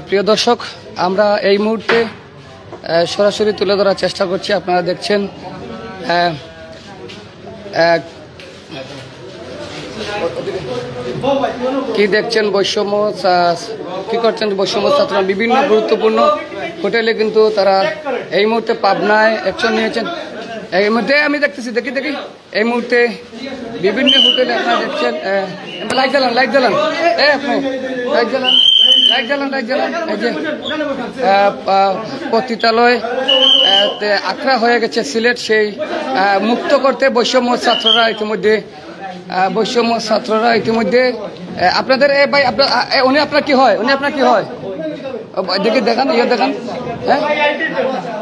প্রিয় দর্শক, আমরা এই মুহূর্তে সরাসরি তুলে ধরার চেষ্টা করছি। আপনারা দেখছেন কি দেখছেন, বৈষম্য কি করছেন বৈষম্য ছাত্ররা বিভিন্ন গুরুত্বপূর্ণ হোটেলে কিন্তু তারা এই মুহূর্তে পাবনায় অ্যাকশন নিয়েছেন। এই মুহূর্তে আমি দেখতেছি, দেখি এই মুহূর্তে বিভিন্ন হোটেলে আপনারা দেখছেন। লাইট জ্বালান আপনি লাইট জ্বালান এই যে পতিতালয় আখড়া হয়ে গেছে সিলেট, সেই মুক্ত করতে বৈষম্য ছাত্ররা ইতিমধ্যে আপনাদের ভাই উনি আপনার কি হয় দেখি দেখান, দেখান। হ্যাঁ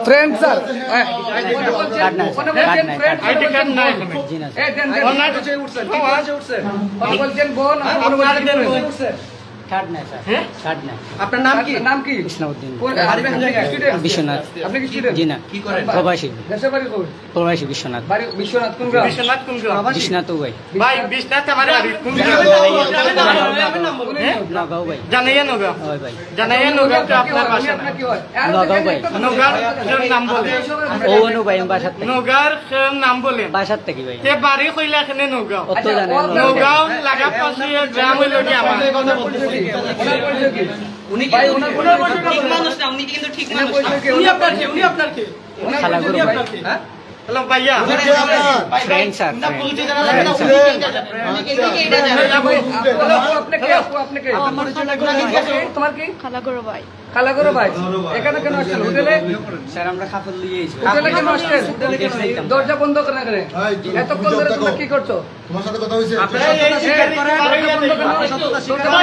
ফ্রেন্ড স্যার, আপনার নাম কি? বিশ্বনাথ। আপনি কি স্টুডেন্ট? জি না, কি করেন? প্রবাসী। দেশের বাড়ি কোথায়? প্রবাসী বিশ্বনাথ। বিশ্বনাথ কোন গ্রাম? বিশ্বনাথ কোন গ্রাম? বিশ্বনাথ ভাই। ভাই বিশ্বনাথ আমার বাড়ি কোন গ্রাম? নগাঁও ভাই। জানাইয়া নগাঁও। হয় ভাই। জানাইয়া নগাঁও তো আপনার বাসা। আপনার কি হয়? নগাঁও ভাই। নগাঁর নাম বলেন। ও অনু ভাই বাসা থেকে। নগাঁর নাম বলেন। বাসা থেকে ভাই। তে বাড়ি কইলা এখানে নগাঁও। অত জানেন নগাঁও লাগা পাশে গ্রাম হইলো কি আমার কথা বলতেছি। উনি কি ঠিক মানুষ না, উনি কিন্তু ঠিক মানুষ না। উনি আপনার কে? খালাগুরু ভাই। হ্যাঁ হ্যালো ভাইয়া, ফ্রেন্ড স্যার। তোমার কি? খালাগুরু ভাই। এখানে কেন আসছেন হোটেলে? স্যার আমরা খাবার নিয়ে এসেছি। হোটেলে কেন আসছেন? দরজা বন্ধ করে রাখেন। এতক্ষণ ধরে তোমরা কি করছো? তোমার সাথে কথা হইছে? আপনারা এই স্বীকার করেন, দরজা বন্ধ কেন? সত্যতা স্বীকার করেন।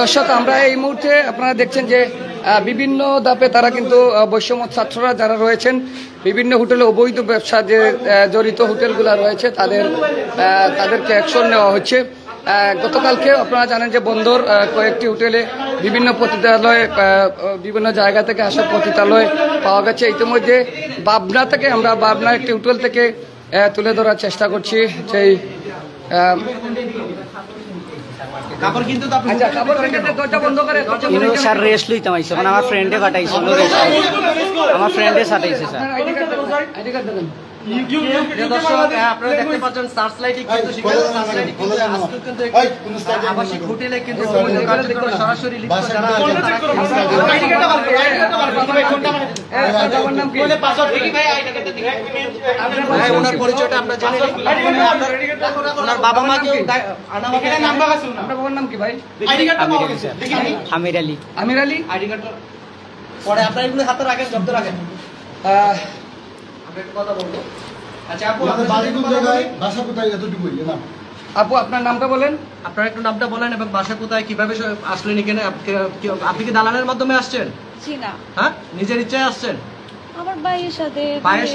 দর্শক, আমরা এই মুহূর্তে আপনারা দেখছেন যে বিভিন্ন ধাপে তারা কিন্তু বৈষম্য ছাত্ররা যারা রয়েছেন বিভিন্ন হোটেলে অবৈধ ব্যবসা যে জড়িত হোটেলগুলো রয়েছে তাদেরকে অ্যাকশন নেওয়া হচ্ছে। গতকালকে আপনারা জানেন যে বন্দর কয়েকটি হোটেলে বিভিন্ন পতিতালয়ে বিভিন্ন জায়গা থেকে আসা পতিতালয় পাওয়া গেছে। ইতিমধ্যে বাবনা একটি হোটেল থেকে তুলে ধরার চেষ্টা করছি সেই স্যার রেস্ট লইতাম আইসে, মানে আমার ফ্রেন্ডে কাটাইছে, আমার ফ্রেন্ডে সাটাইছে স্যার। আপনারা দেখতে পাচ্ছেন সার্চ লাইটিং কিন্তু আবাসিক হোটেলে কিন্তু সরাসরি ওনার পরিচয়টা আমরা জানি। ওনার বাবা মা কি? আপনার বাবার নাম কি ভাই? আমির আলী। আইডি কার্ড পরে আপনারা এগুলো হাতে রাখেন, জব্দ রাখেন। আপু আপনার নামটা বলেন। আপনার একটু নামটা বলেন এবং বাসা কোথায়, কিভাবে আসলেন এখানে? আপনি কি দালালের মাধ্যমে আসছেন? হ্যাঁ, নিজের ইচ্ছায় আসছেন? আমার ভাইয়ের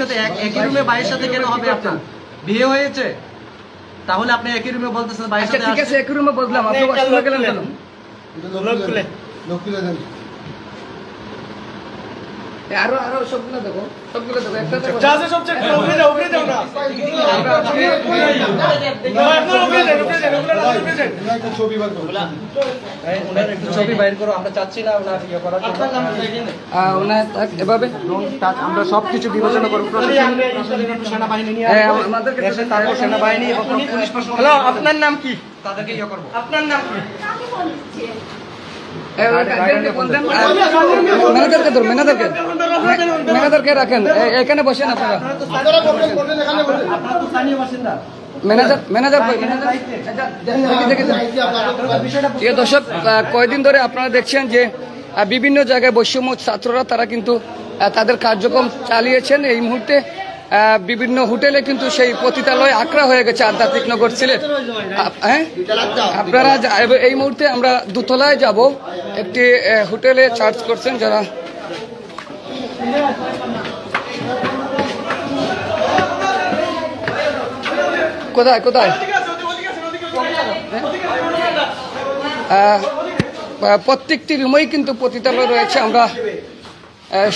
সাথে একই রুমে ভাইয়ের সাথে কেন হবে? আপনার বিয়ে হয়েছে, তাহলে আপনি একই রুমে বলতেছেন ভাইয়ের সাথে? ঠিক আছে, একই রুমে বললাম, আপনি ওয়াশরুমে গেলেন কেন? লোক খুলে দেন। আরো সবগুলো দেখো একটা দেখো। যা আছে সব চেক করো, উপরে যাও না। ছবি বার করো। ওনার একটু ছবি বাইর করো, আমরা চাচ্ছি না ওনার ইয়ে করার জন্য। ওনার এভাবে আমরা সবকিছু বিবেচনা করব। সেনাবাহিনী নিয়ে আমাদের কাছে তারপর সেনাবাহিনী এবং পুলিশ প্রশাসন। হ্যালো, আপনার নাম কি? তাদেরকে ইয়ে করব। আপনার নাম কি? ম্যানেজারকে রাখেন, এখানে বসেন আপনারা। দর্শক, কয়েকদিন ধরে আপনারা দেখছেন যে বিভিন্ন জায়গায় বৈষম্য ছাত্ররা তারা কিন্তু তাদের কার্যক্রম চালিয়েছেন। এই মুহূর্তে বিভিন্ন হোটেলে কিন্তু সেই পতিতালয় আখড়া হয়ে গেছে আধ্যাত্মিক নগর সিলেট। হ্যাঁ, আপনারা এই মুহূর্তে আমরা দোতলায় যাব, একটি হোটেলে চার্জ করছেন যারা। কোথায় প্রত্যেকটি রুমেই কিন্তু পতিতালয় রয়েছে। আমরা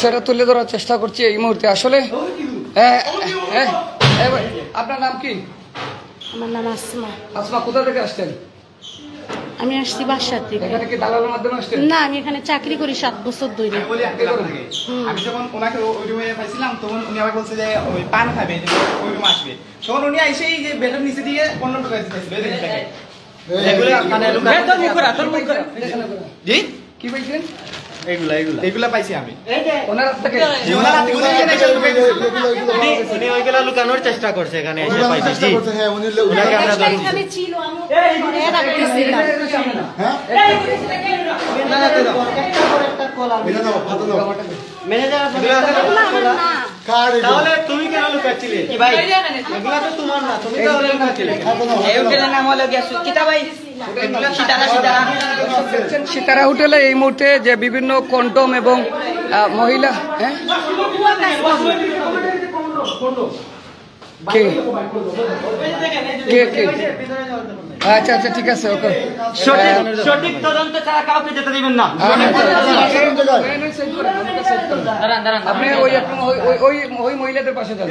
সেটা তুলে ধরার চেষ্টা করছি এই মুহূর্তে। আসলে আপনার নাম কি? আমার নাম আসমা। আসমা, কোথা থেকে আসছেন? আমি আসছি বাসার থেকে। এখানে কি দালালের মাধ্যমে আসছেন? না, আমি এখানে চাকরি করি 7 বছর ধরে। আমি যখন ওনাকে ওই রুমে পাইছিলাম তখন উনি আবার বলছে যে ওই পান খাবে, ওই রুমে আসবে। তখন উনি এসেই যে বেডের নিচে দিয়ে 15 টাকা দিতেছিল। জি কি বলছেন? এগুলা পাইছি আমি ওনার থেকে। উনি ওইগুলা লুকানোর চেষ্টা করছে এখানে এসে পাইছি। জি ওনাকে আমরা ধরেছি। এখানে ছিল, আমি ঘরে রাখতেছিলাম। তাহলে তুমি কেন লুকাচ্ছিলে? এগুলা তো তোমার না, তুমি তো লুকাচ্ছিলে। সিতারা হোটেলে এই মুহূর্তে যে বিভিন্ন কন্ডম এবং মহিলা কে কে কে আচ্ছা আচ্ছা ঠিক আছে ওকে। সঠিক তদন্ত ছাড়া কাউকে যেতে দিবেন না। আপনি ওই ওই ওই মহিলাদের পাশে যান।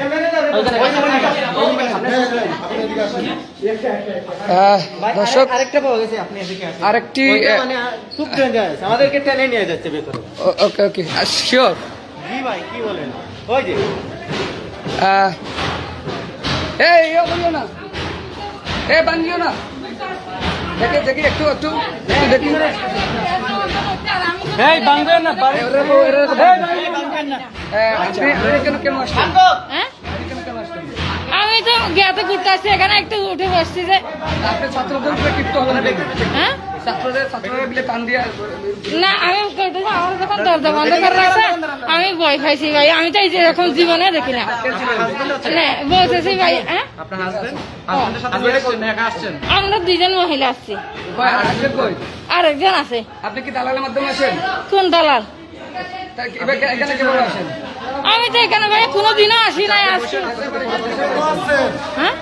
দর্শক আরেকটা পাওয়া গেছে, আপনি এদিকে আসেন। আরেকটি মানে খুব ডেঞ্জারাস, আমাদেরকে টেনে নিয়ে যাচ্ছে ভেতরে। ওকে ওকে শিওর। জি ভাই কি বলেন? ওই যে এই বলিও না, এ বাঙ্গিও না, দেখে দেখি একটু একটু একটু দেখি। এই বাংলা না আপনি কেন কেন আসছেন? হ্যাঁ? কেন কেন আসছেন? আমি তো গেতে ঘুরতে আসছি, এখানে একটু উঠে বসছি যে। আপনি ছাত্রদের উপরে ক্ষিপ্ত হলেন দেখি। হ্যাঁ? ছাত্ররা মিলে কান দিয়ে না, আমি কইতেছি আমার যখন দরজা বন্ধ করে রাখছে আমি ভয় খাইছি ভাই। আমি তো এই যে এরকম জীবনে দেখি না। না, বলতেছি ভাই। হ্যাঁ, আপনার হাজবেন্ড হাজবেন্ডের সাথে আসছেন না একা আসছেন? আমরা 2 জন মহিলা আসছি, আরেকজন কই? আরেকজন আছে। আপনি কি দালালের মাধ্যমে আসেন? কোন দালাল? এখানে কিভাবে আসেন? আমি তো এখানে ভাই কোনোদিনও আসি নাই। আসছি। হ্যাঁ,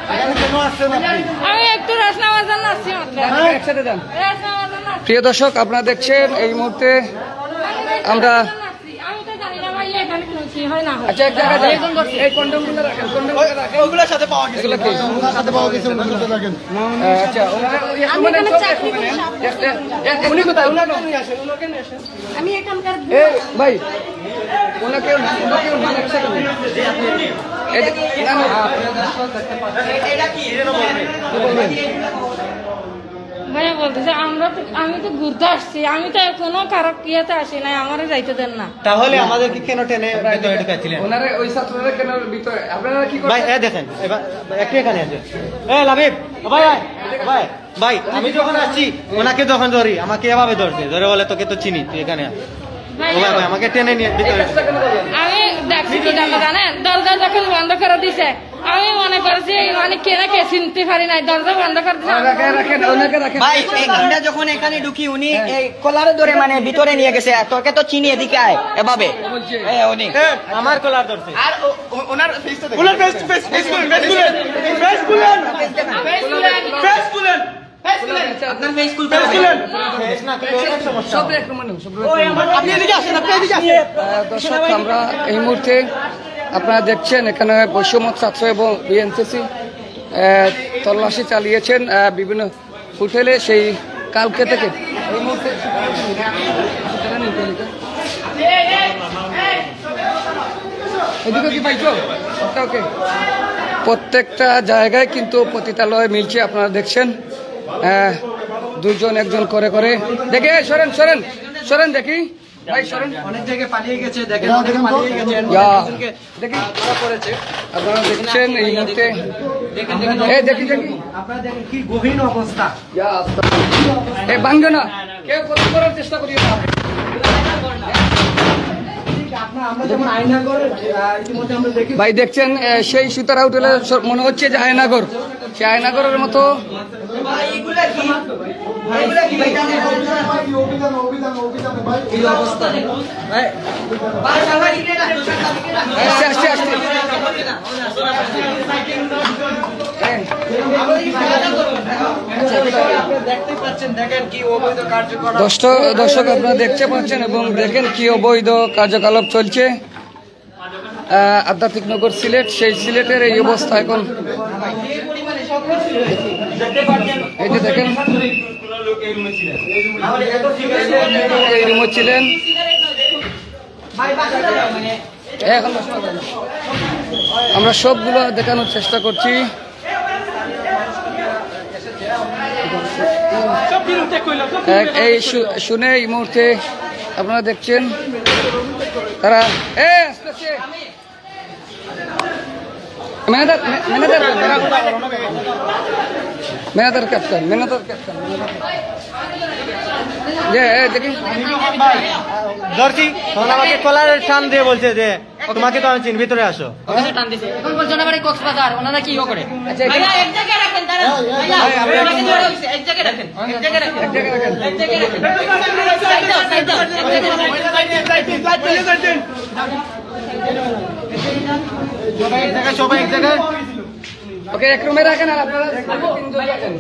আমি একটু রাস নামার জন্য আসছি মাত্র। একসাথে যান। রাস নামার জন্য আসছি। প্রিয় দর্শক, আপনারা দেখছেন এই মুহূর্তে আমরা আমি তো জানি না ভাই এখানে কোনো কি হয় না হয়। আচ্ছা এক জায়গায় যাই। এই কন্ডমগুলো রাখেন, কন্ডমগুলো রাখেন। ওগুলোর সাথে পাওয়া গেছে। এগুলো কি? আচ্ছা আমি এখানে চাকরি করি। উনি কোথায়? উনি আসেন, উনাকে নিয়ে আসেন। আমি এখানকার এ ভাই, ওনাকে মানে একসাথে নিন। না না ভাই বলতেছে আমি তো ঘুরতে আসছি, আমি তো কোনো কারো ইয়েতে আসি নাই, আমারও যাইতে দেন না। তাহলে আমাদেরকে কেন টেনে ভেতরে ঢুকাচ্ছিলেন? ওনারা ওই ছাত্ররা কেন ভিতরে? আপনারা কি ভাই করেন? দেখেন এবার একটু এখানে আছে। লাবিব ভাই ভাই ভাই আমি যখন আসছি ওনাকে যখন ধরি আমাকে এভাবে ধরছে, ধরে বলে তোকে তো চিনি, তুই এখানে আয়। ভাই, ও ভাই ভাই আমাকে টেনে নিয়ে ভিতরে। আমি দেখছি কি জানেন, দরজা যখন বন্ধ করে দিছে আমি মনে করছি মানে কে চিনতে পারি নাই, দরজা বন্ধ করে দিছে। রাখেন ওনাকে রাখেন। ভাই আমরা যখন এখানে ঢুকি উনি এই কলারে ধরে মানে ভিতরে নিয়ে গেছে, তোকে তো চিনি এদিকে আয় এভাবে উনি আমার কলার ধরছে। আর ওনার ফেসটা দেখুন। ওনার ফেস খুলেন, ফেস খুলেন। আপনার ফেস খুলতে হবে। ফেস না খুলে অনেক সমস্যা। সব এক মনে সব। আপনি এদিকে আসেন, আপনি এদিকে আসেন। দর্শক, আমরা এই মুহূর্তে আপনারা দেখছেন এখানে বৈষম্য ছাত্র এবং বিএনসিসি তল্লাশি চালিয়েছেন বিভিন্ন হোটেলে সেই কালকে থেকে। এই মুহূর্তে এদিকে কি পাইছো? ওকে, প্রত্যেকটা জায়গায় কিন্তু পতিতালয় মিলছে। আপনারা দেখছেন 2 জন 1 জন করে করে। দেখে সরেন সরেন সরেন, দেখি ভাই সরেন। অনেক জায়গায় পালিয়ে গেছে, দেখেন পালিয়ে গেছে। দেখি আপনারা দেখছেন এই মুহূর্তে। এই দেখি দেখি আপনারা দেখেন কি গভীর অবস্থা। এই বাঙ্গে না, কেউ কথা করার চেষ্টা করিও না। আমরা যখন আয়নাগর ইতিমধ্যে আমরা দেখি ভাই দেখছেন সেই সুতারা হোটেলে মনে হচ্ছে যে আয়নাগর, সেই আয়নাগরের মতো। আসছে আসছে আসছে। দেখতে পাচ্ছেন, দেখেন কি অবৈধ কার্যকলাপ। দর্শক আপনারা দেখতে পাচ্ছেন এবং দেখেন কি অবৈধ কার্যকলাপ চলছে। আধ্যাত্মিক নগর সিলেট, সেই সিলেটের এই অবস্থা এখন। এই যে দেখেন এই রুমে ছিলেন এখন আমরা সবগুলো দেখানোর চেষ্টা করছি। এই শুনে এই মুহূর্তে আপনারা দেখছেন তারা ম্যানেজার ক্যাপ্টেন দেখি ধরছি তখন আমাকে কলারের টান দিয়ে বলছে যে তোমাকে তো আমি চিনি, ভিতরে আসো। এখন বলছো না বাড়ি কক্সবাজার, ওনারা কি করে? আচ্ছা সবাই এক জায়গায় ওকে এক রুমে রাখেন আর আপনারা তিনজন রাখেন।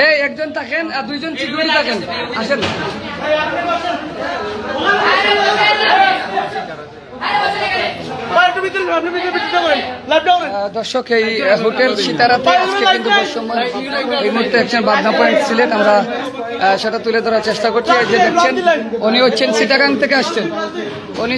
এই একজন থাকেন আর দুইজন সিকিউরিটি থাকেন, আসেন। দর্শক এই হোটেল সিতারাতে আজকে কিন্তু বৈষম্য এই মুহূর্তে একজন বাদনা পয়েন্ট সিলেট, আমরা সেটা তুলে ধরার চেষ্টা করছি। এই যে দেখছেন উনি হচ্ছেন চিটাগাং থেকে আসছেন, উনি